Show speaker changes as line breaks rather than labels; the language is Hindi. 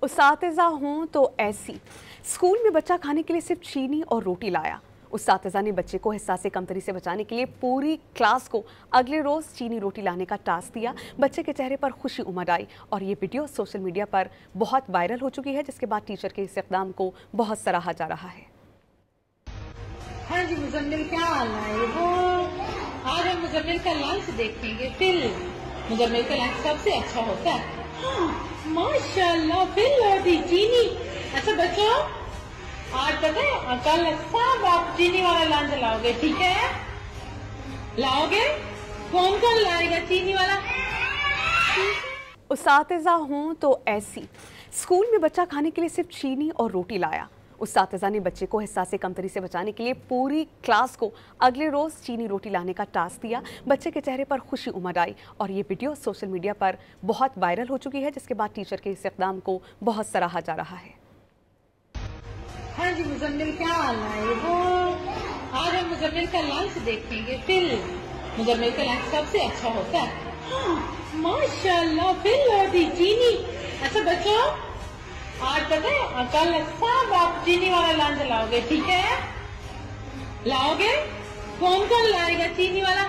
उस्तातिज़ा हों तो ऐसी। स्कूल में बच्चा खाने के लिए सिर्फ चीनी और रोटी लाया। उस्तातिज़ा ने बच्चे को हिस्सासे कमतरी से बचाने के लिए पूरी क्लास को अगले रोज़ चीनी रोटी लाने का टास्क दिया। बच्चे के चेहरे पर खुशी उमड़ आई और ये वीडियो सोशल मीडिया पर बहुत वायरल हो चुकी है, जिसके बाद टीचर के इस इक़दाम को बहुत सराहा जा रहा है।
हाँ जी मुजम्मिल, क्या हाल है? वो आज हम मुजम्मिल का लंच देखेंगे। फिल्म मुजम्मिल का लंच सबसे अच्छा होता है। हाँ, माशाल्लाह फिल्म होती चीनी। अच्छा बच्चों, आज पता है कल सब आप चीनी वाला लंच लाओगे, ठीक है? लाओगे? कौन कौन लाएगा चीनी वाला?
उस्तातिज़ा हों तो ऐसी। स्कूल में बच्चा खाने के लिए सिर्फ चीनी और रोटी लाया। उस्तातिज़ा ने बच्चे को हिस्सासे कमतरी से बचाने के लिए पूरी क्लास को अगले रोज़ चीनी रोटी लाने का टास्क दिया। बच्चे के चेहरे पर खुशी उमड़ आई और ये वीडियो सोशल मीडिया पर बहुत वायरल हो चुकी है, जिसके बाद टीचर के इस इक़दाम को बहुत सराहा जा रहा है।
हाँ जी मुजम्मिल, क्या हाल है? वो आज हम मुजम्मिल का लंच देखेंगे। फिल्म मुजम्मिल का लंच सबसे अच्छा होता है। हाँ, माशाल्लाह फिल्म होती चीनी। अच्छा बच्चों, आज पता है कल सब आप चीनी वाला लंच लाओगे, ठीक है? लाओगे? कौन कौन लाएगा चीनी वाला?